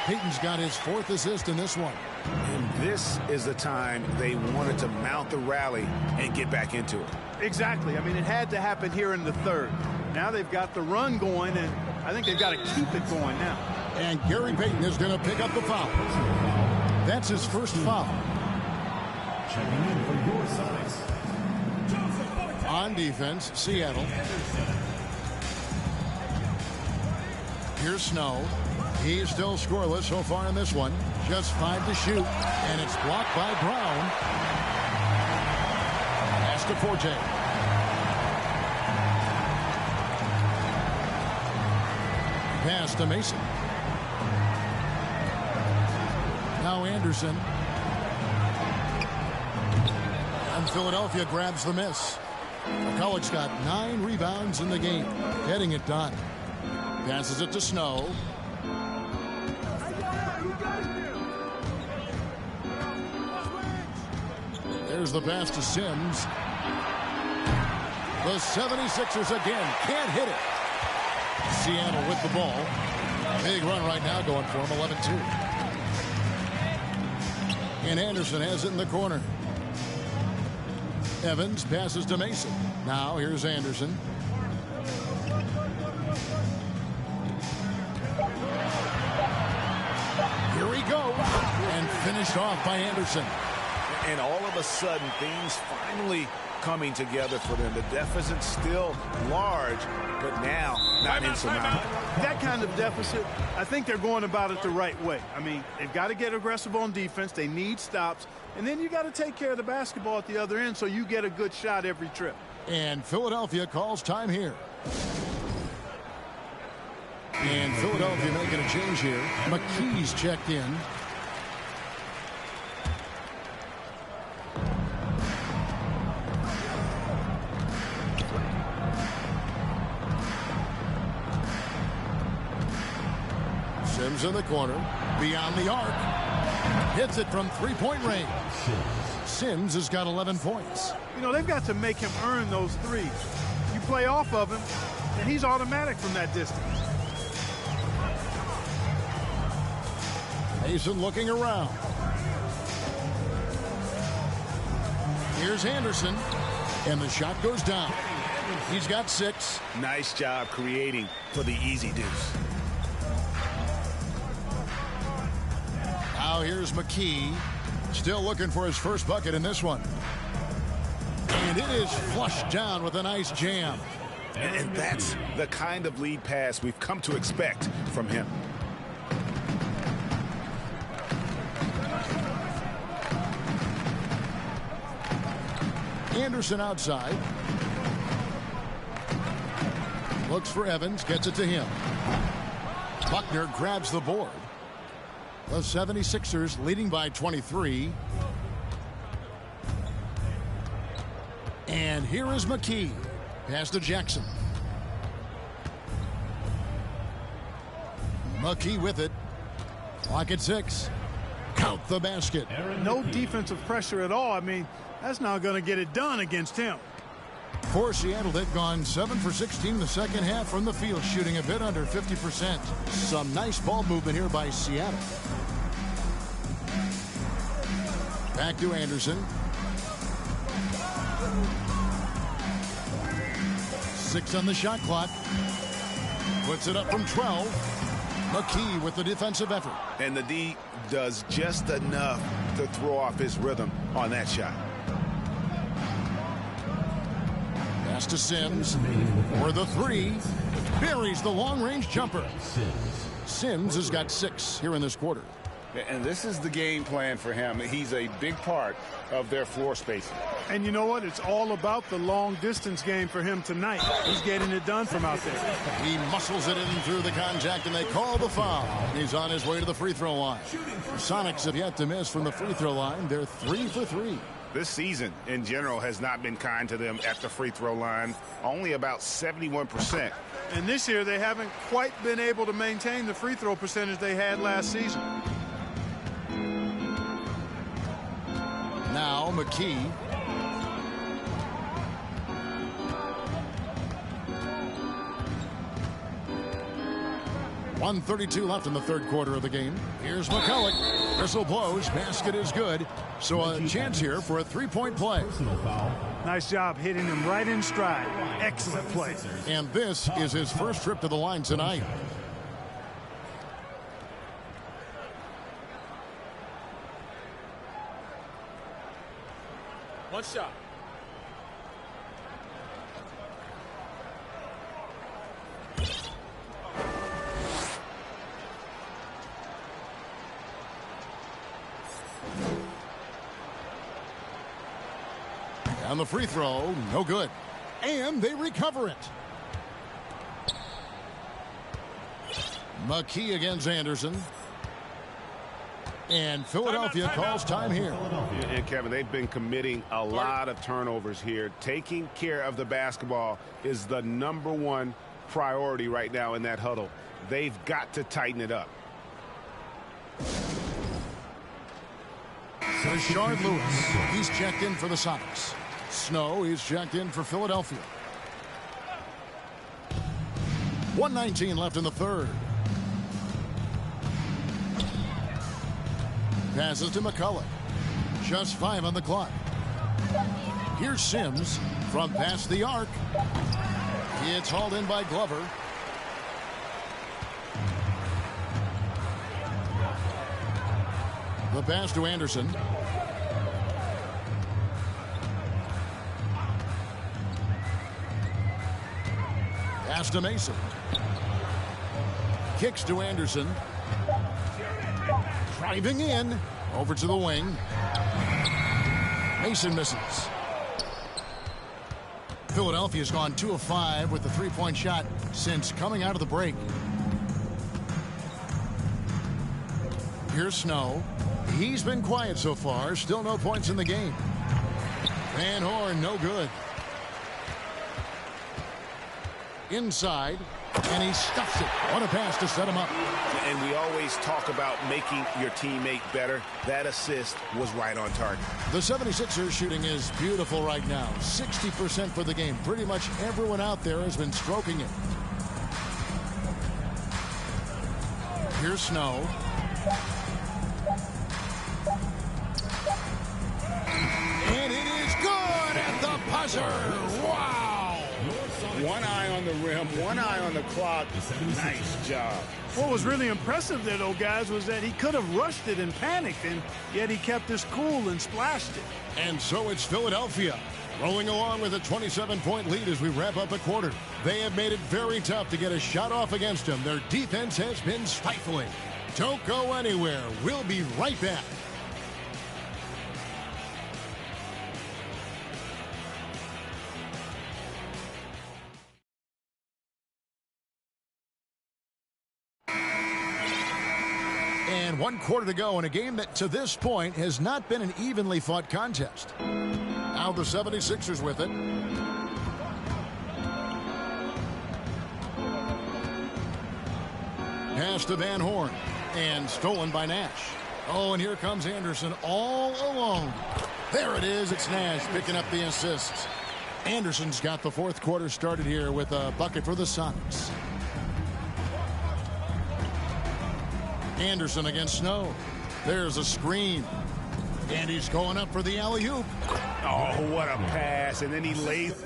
Payton's got his 4th assist in this one. And this is the time they wanted to mount the rally and get back into it. Exactly. I mean, it had to happen here in the third. Now they've got the run going, and I think they've got to keep it going now. And Gary Payton is going to pick up the foul. That's his first foul. Checking in for your Sonics. On defense, Seattle. Here's Snow. He's still scoreless so far in this one. Just 5 to shoot. And it's blocked by Brown. Pass to Forte. Pass to Mason. Now Anderson. And Philadelphia grabs the miss. McCulloch's got 9 rebounds in the game. Getting it done. Passes it to Snow. There's the pass to Sims. The 76ers again can't hit it. Seattle with the ball. Big run right now going for him, 11-2. And Anderson has it in the corner. Evans passes to Mason. Now here's Anderson. Here he goes. And finished off by Anderson. And all of a sudden, things finally coming together for them. The deficit's still large, but now not insurmountable. That kind of deficit, I think they're going about it the right way. I mean, they've got to get aggressive on defense. They need stops. And then you got to take care of the basketball at the other end so you get a good shot every trip. And Philadelphia calls time here. And Philadelphia making a change here. McKee's checked in. Sims in the corner. Beyond the arc. Hits it from three-point range. Sims has got 11 points. You know, they've got to make him earn those threes. You play off of him, and he's automatic from that distance. Mason looking around. Here's Anderson. And the shot goes down. He's got 6. Nice job creating for the easy deuce. Now here's McKee. Still looking for his first bucket in this one. And it is flushed down with a nice jam. And that's the kind of lead pass we've come to expect from him. Anderson outside. Looks for Evans, gets it to him. Buckner grabs the board. The 76ers leading by 23. And here is McKee. Pass to Jackson. McKee with it. Clock at 6. Count the basket. No defensive pressure at all. I mean, that's not going to get it done against him. For Seattle, they've gone 7 for 16 in the second half from the field, shooting a bit under 50%. Some nice ball movement here by Seattle. Back to Anderson. 6 on the shot clock. Puts it up from 12. McKee with the defensive effort. And the D does just enough to throw off his rhythm on that shot. Pass to Sims for the 3. Buries the long-range jumper. Sims has got 6 here in this quarter. And this is the game plan for him. He's a big part of their floor spacing. And you know what? It's all about the long-distance game for him tonight. He's getting it done from out there. He muscles it in through the contact, and they call the foul. He's on his way to the free throw line. Sonics have yet to miss from the free throw line. They're 3 for 3. This season, in general, has not been kind to them at the free throw line. Only about 71%. And this year, they haven't quite been able to maintain the free throw percentage they had last season. Now McKee. .132 left in the third quarter of the game. Here's McCulloch. Whistle blows. Basket is good. So a chance here for a three-point play. Nice job hitting him right in stride. Excellent play. And this is his first trip to the line tonight. One shot. On the free throw, no good. And they recover it. McKee against Anderson. And Philadelphia calls time here. And Kevin, they've been committing a lot of turnovers here. Taking care of the basketball is the #1 priority right now in that huddle. They've got to tighten it up. Rashard Lewis, he's checked in for the Sonics. Snow, he's checked in for Philadelphia. 1:19 left in the third. Passes to McCulloch. Just 5 on the clock. Here's Sims from past the arc. It's hauled in by Glover. The pass to Anderson. Pass to Mason. Kicks to Anderson. Driving in. Over to the wing. Mason misses. Philadelphia's gone 2 of 5 with the three-point shot since coming out of the break. Here's Snow. He's been quiet so far. Still no points in the game. Van Horn, no good. Inside, and he stuffs it. What a pass to set him up. And we always talk about making your teammate better. That assist was right on target. The 76ers shooting is beautiful right now. 60% for the game. Pretty much everyone out there has been stroking it. Here's Snow. And it is good at the buzzer. Wow. One eye on the rim, one eye on the clock. Nice job. What was really impressive there, though, guys, was that he could have rushed it and panicked, and yet he kept his cool and splashed it. And so it's Philadelphia rolling along with a 27-point lead as we wrap up the quarter. They have made it very tough to get a shot off against them. Their defense has been stifling. Don't go anywhere. We'll be right back. And 1 quarter to go in a game that to this point has not been an evenly fought contest. Now the 76ers with it. Pass to Van Horn. And stolen by Nash. Oh, and here comes Anderson all alone. There it is. It's Nash picking up the assists. Anderson's got the fourth quarter started here with a bucket for the Sonics. Anderson against Snow. There's a screen. And he's going up for the alley-oop. Oh, what a pass. And then he lays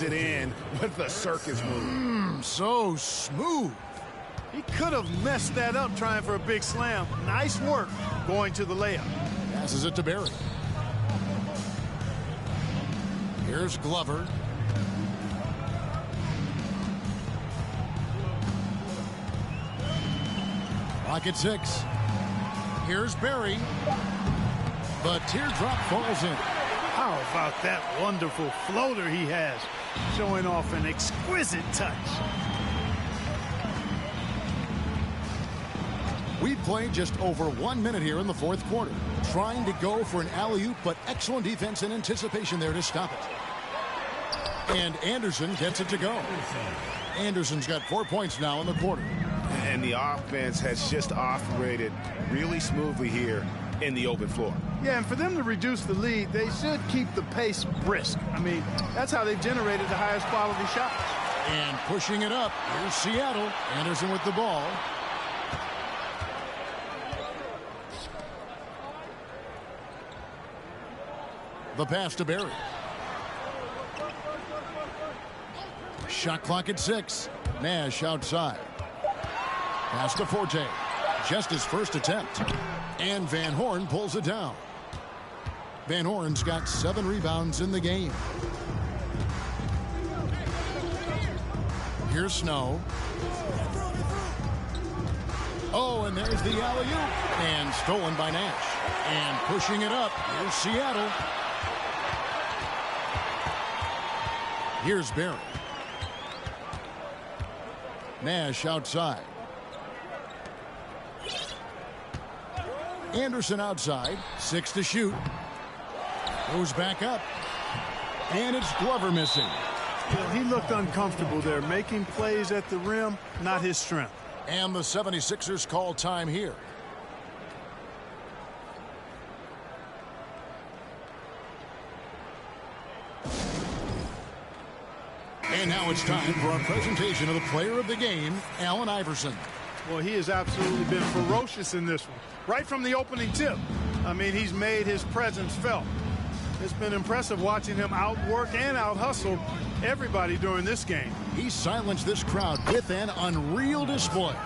it in with the circus move. So smooth. He could have messed that up trying for a big slam. Nice work going to the layup. Passes it to Barry. Here's Glover. Rocket 6. Here's Barry. The teardrop falls in. How about that wonderful floater he has, showing off an exquisite touch. We've played just over 1 minute here in the fourth quarter, trying to go for an alley-oop, but excellent defense and anticipation there to stop it. And Anderson gets it to go. Anderson's got 4 points now in the quarter. And the offense has just operated really smoothly here in the open floor. Yeah, and for them to reduce the lead, they should keep the pace brisk. I mean, that's how they've generated the highest quality shots. And pushing it up, here's Seattle. Anderson with the ball. The pass to Barry. Shot clock at 6. Nash outside. Pass to Forte. Just his first attempt. And Van Horn pulls it down. Van Horn's got 7 rebounds in the game. Here's Snow. Oh, and there's the alley-oop. And stolen by Nash. And pushing it up, here's Seattle. Here's Barry. Nash outside. Anderson outside. 6 to shoot. Goes back up. And it's Glover missing. Well, he looked uncomfortable there. Making plays at the rim, not his strength. And the 76ers call time here. And now it's time for our presentation of the player of the game, Allen Iverson. Well, he has absolutely been ferocious in this one. Right from the opening tip. I mean, he's made his presence felt. It's been impressive watching him outwork and out-hustle everybody during this game. He silenced this crowd with an unreal display.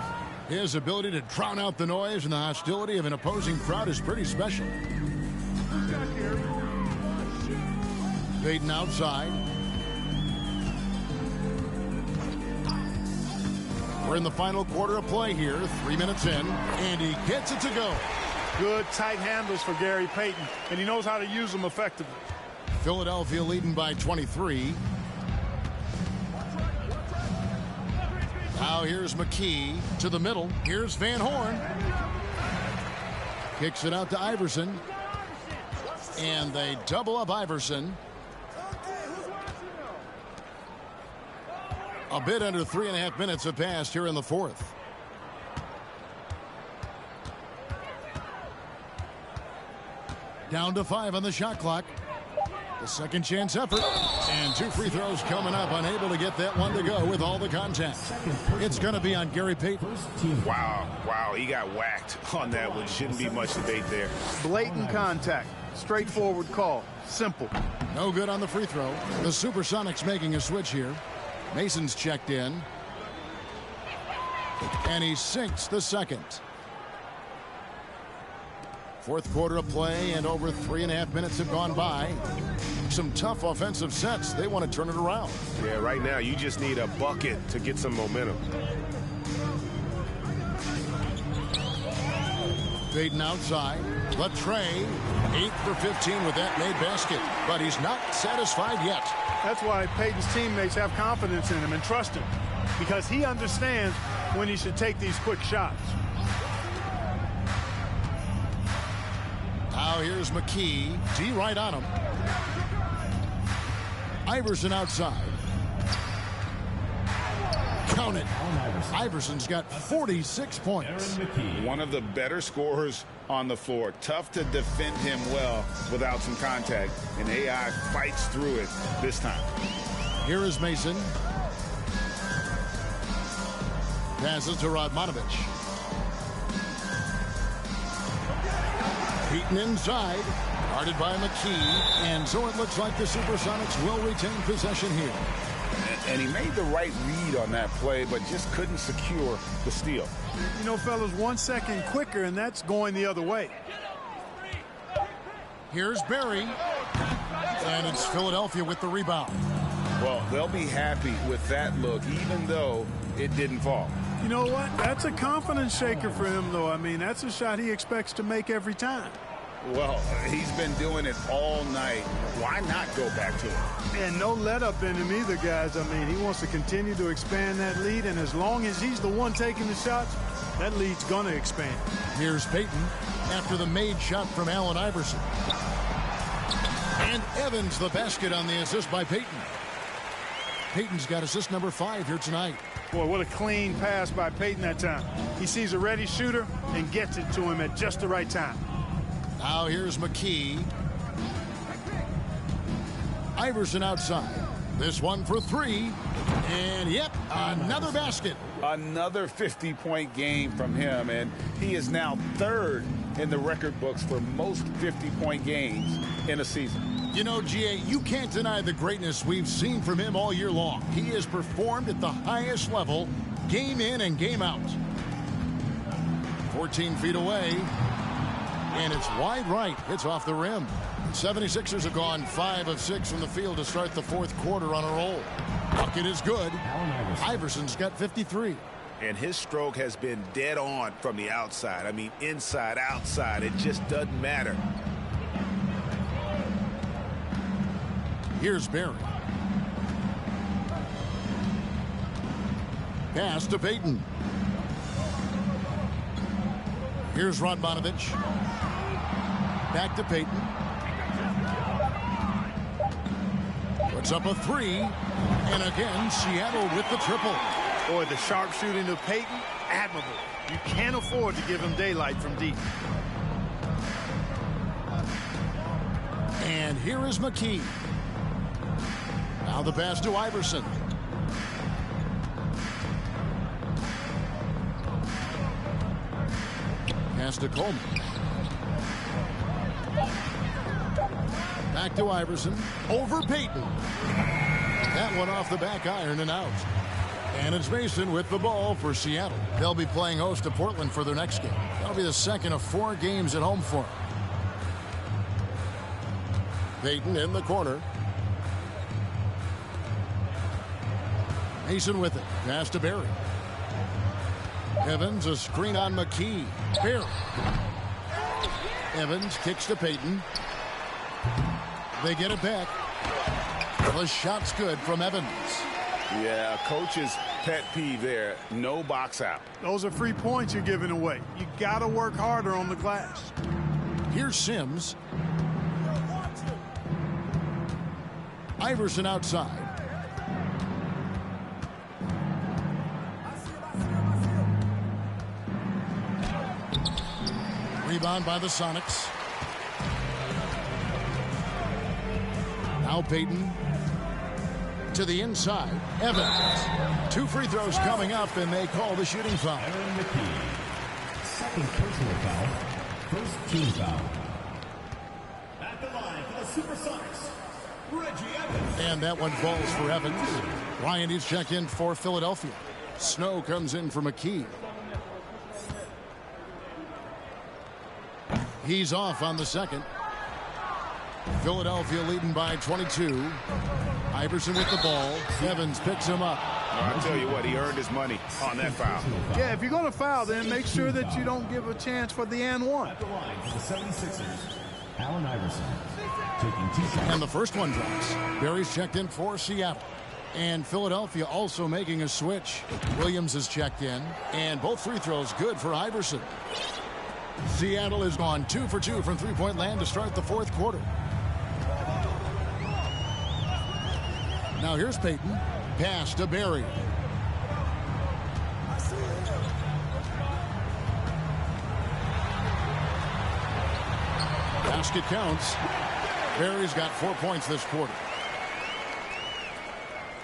His ability to drown out the noise and the hostility of an opposing crowd is pretty special. Payton outside. We're in the final quarter of play here, 3 minutes in, and he gets it to go. Good tight handles for Gary Payton, and he knows how to use them effectively. Philadelphia leading by 23. Now here's McKee to the middle. Here's Van Horn. Kicks it out to Iverson. And they double up Iverson. A bit under 3.5 minutes have passed here in the fourth. Down to 5 on the shot clock. The second chance effort. And 2 free throws coming up. Unable to get that one to go with all the contact. It's going to be on Gary Payton. Wow, he got whacked on that one. Shouldn't be much debate there. Blatant contact. Straightforward call. Simple. No good on the free throw. The Supersonics making a switch here. Mason's checked in. And he sinks the second. Fourth quarter of play, and over 3.5 minutes have gone by. Some tough offensive sets. They want to turn it around. Yeah, right now you just need a bucket to get some momentum. Payton outside. Latrey, 8 for 15 with that made basket. But he's not satisfied yet. That's why Payton's teammates have confidence in him and trust him, because he understands when he should take these quick shots. Now here's McKee. D right on him. Iverson outside. Count it. Iverson's got 46 points. One of the better scorers on the floor. Tough to defend him well without some contact. And AI fights through it this time. Here is Mason. Passes to Radmanovich. Payton inside. Guarded by McKee. And so it looks like the Supersonics will retain possession here. And he made the right read on that play, but just couldn't secure the steal. You know, fellas, 1 second quicker, and that's going the other way. Here's Barry. And it's Philadelphia with the rebound. Well, they'll be happy with that look, even though it didn't fall. You know what? That's a confidence shaker for him, though. I mean, that's a shot he expects to make every time. Well, he's been doing it all night. Why not go back to it? And no let up in him either, guys. I mean, he wants to continue to expand that lead, and as long as he's the one taking the shots, that lead's going to expand. Here's Payton after the made shot from Allen Iverson. And Evans the basket on the assist by Payton. Payton's got assist number 5 here tonight. Boy, what a clean pass by Payton that time. He sees a ready shooter and gets it to him at just the right time. Now here's McKee. Iverson outside. This one for 3. And yep, another basket. Another 50-point game from him, and he is now 3rd in the record books for most 50-point games in a season. You know, GA, you can't deny the greatness we've seen from him all year long. He has performed at the highest level, game in and game out. 14 feet away. And it's wide right. It's off the rim. 76ers have gone 5 of 6 from the field to start the fourth quarter on a roll. Bucket is good. Iverson's got 53. And his stroke has been dead on from the outside. I mean, inside, outside. It just doesn't matter. Here's Barry. Pass to Payton. Here's Radmanovich. Back to Payton. Puts up a 3. And again, Seattle with the triple. Boy, the sharpshooting of Payton, admirable. You can't afford to give him daylight from deep. And here is McKee. Now the pass to Iverson. Pass to Coleman. Back to Iverson. Over Payton. That one off the back iron and out. And it's Mason with the ball for Seattle. They'll be playing host to Portland for their next game. That'll be the second of 4 games at home for them. Payton in the corner. Mason with it. Pass to Barry. Evans, a screen on McKee. Barry. Evans kicks to Payton. They get it back. The shot's good from Evans. Yeah, coach's pet peeve there. No box out. Those are free points you're giving away. You got to work harder on the glass. Here's Sims. Iverson outside. Rebound by the Sonics. Now Payton to the inside. Evans. 2 free throws coming up, and they call the shooting foul. Aaron McKee. Second personal foul. First team foul. And that one falls for Evans. Ryan is checked in for Philadelphia. Snow comes in for McKee. He's off on the second. Philadelphia leading by 22. Iverson with the ball. Evans picks him up. I tell you what, he earned his money on that foul. Yeah, if you're going to foul, then make sure that you don't give a chance for the and one. At the line for the 76ers, Allen Iverson taking 2 shots. And the first one drops. Barry's checked in for Seattle. And Philadelphia also making a switch. Williams is checked in. And both free throws good for Iverson. Seattle has gone 2 for 2 from three-point land to start the fourth quarter. Now here's Payton. Pass to Barry. Basket counts. Barry's got 4 points this quarter.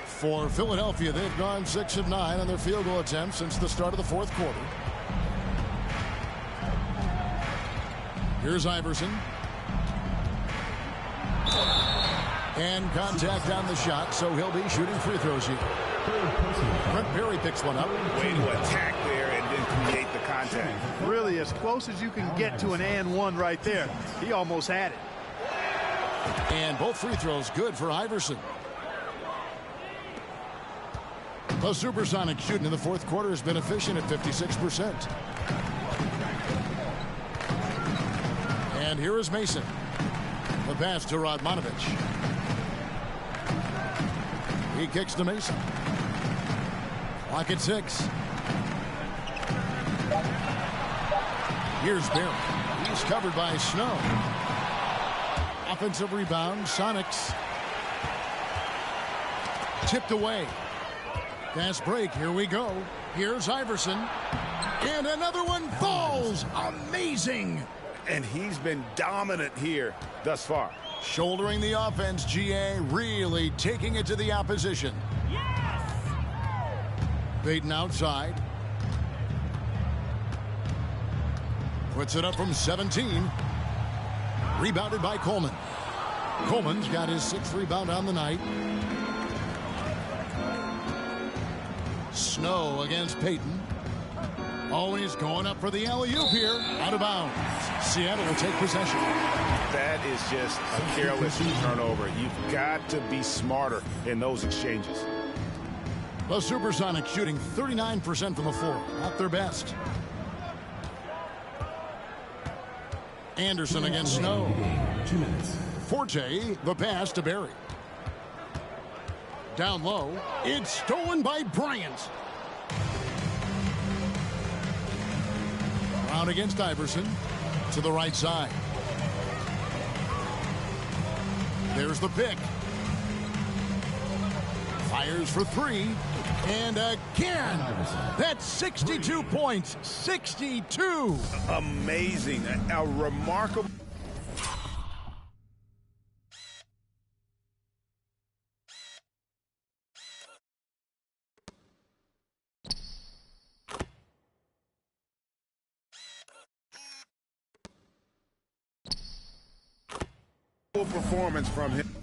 For Philadelphia, they've gone 6 of 9 on their field goal attempts since the start of the fourth quarter. Here's Iverson. And contact on the shot, so he'll be shooting free throws here. Brent Barry picks one up. Way to attack there and then create the contact. Really, as close as you can get to an and one right there. He almost had it. And both free throws good for Iverson. The Supersonic shooting in the fourth quarter has been efficient at 56%. And here is Mason. The pass to Radmanovich. He kicks to Mason. Clock at 6. Here's Barry. He's covered by Snow. Offensive rebound, Sonics. Tipped away. Fast break, here we go. Here's Iverson. And another one falls. Amazing. And he's been dominant here thus far. Shouldering the offense, GA really taking it to the opposition. Yes! Payton outside. Puts it up from 17. Rebounded by Coleman. Coleman's got his 6th rebound on the night. Snow against Payton. Oh, he's going up for the alley-oop here. Out of bounds. Seattle will take possession. That is just a careless turnover. You've got to be smarter in those exchanges. The Supersonics shooting 39% from the floor. Not their best. Anderson against Snow. 2 minutes. Forte, the pass to Barry. Down low. It's stolen by Bryant. Brown against Iverson. To the right side. There's the pick. Fires for 3. And again. That's 62 points. 62. Amazing. A remarkable. Performance from him.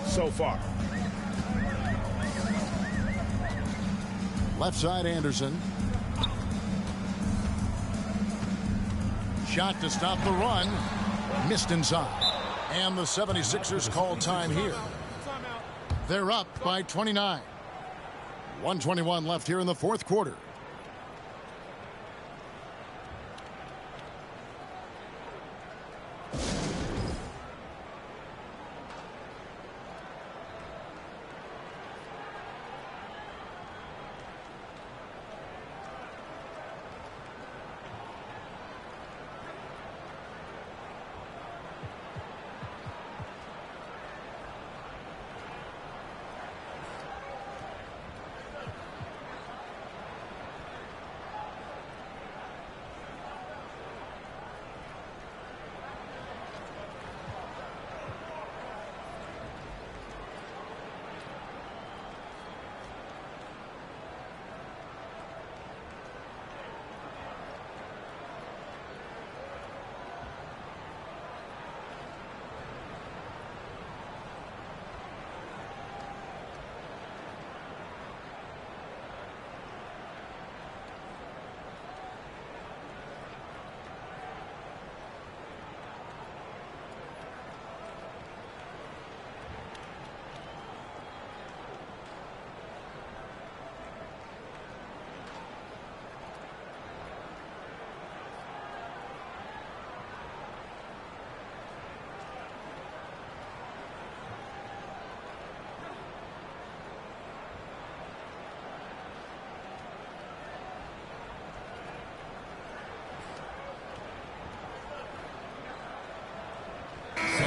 So far. Left side Anderson. Shot to stop the run. Missed inside. And the 76ers call time here. They're up by 29. 1:21 left here in the fourth quarter.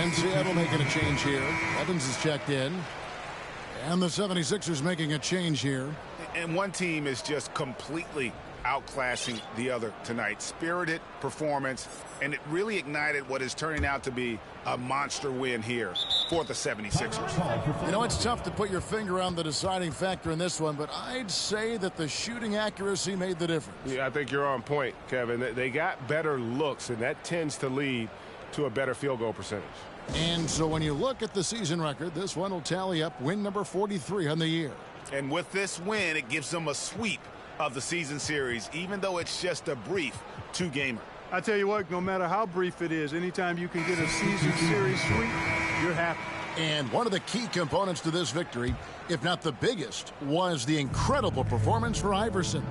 And Seattle making a change here. Evans is checked in. And the 76ers making a change here. And one team is just completely outclassing the other tonight. Spirited performance, and it really ignited what is turning out to be a monster win here for the 76ers. You know, it's tough to put your finger on the deciding factor in this one, but I'd say that the shooting accuracy made the difference. Yeah, I think you're on point, Kevin. They got better looks, and that tends to lead to a better field goal percentage. And so when you look at the season record, this one will tally up win number 43 on the year. And with this win, it gives them a sweep of the season series, even though it's just a brief two-gamer. I tell you what, no matter how brief it is, anytime you can get a season series sweep, you're happy. And one of the key components to this victory, if not the biggest, was the incredible performance for Iverson.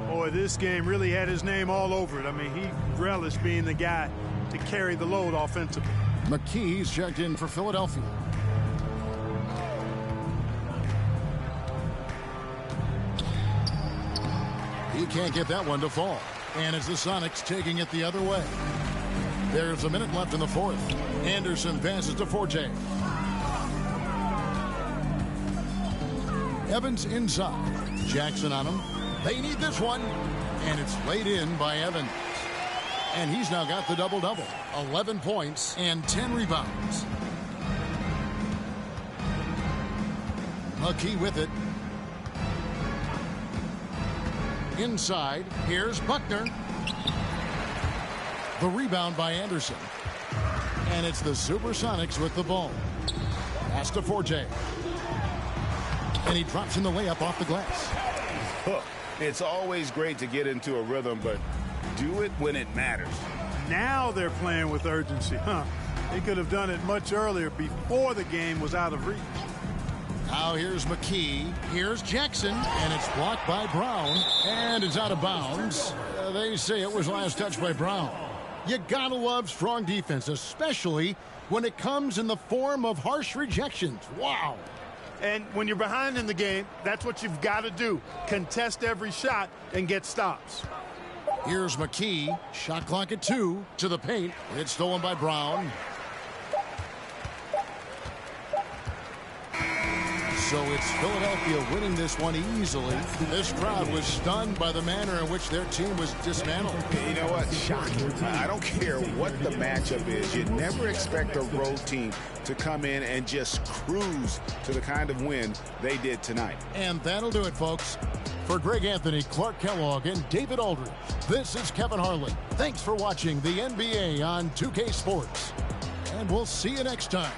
Boy, this game really had his name all over it. I mean, he relished being the guy to carry the load offensively. McKee's checked in for Philadelphia. He can't get that one to fall. And it's the Sonics taking it the other way. There's a minute left in the fourth. Anderson passes to Forte. Evans inside. Jackson on him. They need this one. And it's laid in by Evans. And he's now got the double-double. 11 points and 10 rebounds. McKee with it. Inside, here's Buckner. The rebound by Anderson. And it's the Supersonics with the ball. Pass to Forte. And he drops in the layup off the glass. It's always great to get into a rhythm, but do it when it matters. Now they're playing with urgency, huh? They could have done it much earlier before the game was out of reach. Now here's McKee. Here's Jackson. And it's blocked by Brown. And it's out of bounds. They say it was last touched by Brown. You gotta love strong defense, especially when it comes in the form of harsh rejections. Wow. And when you're behind in the game, that's what you've got to do. Contest every shot and get stops. Here's McKee. Shot clock at 2. To the paint. It's stolen by Brown. So it's Philadelphia winning this one easily. This crowd was stunned by the manner in which their team was dismantled. You know what? Shocking. I don't care what the matchup is. You never expect a road team to come in and just cruise to the kind of win they did tonight. And that'll do it, folks. For Greg Anthony, Clark Kellogg, and David Aldridge, this is Kevin Harlan. Thanks for watching the NBA on 2K Sports. And we'll see you next time.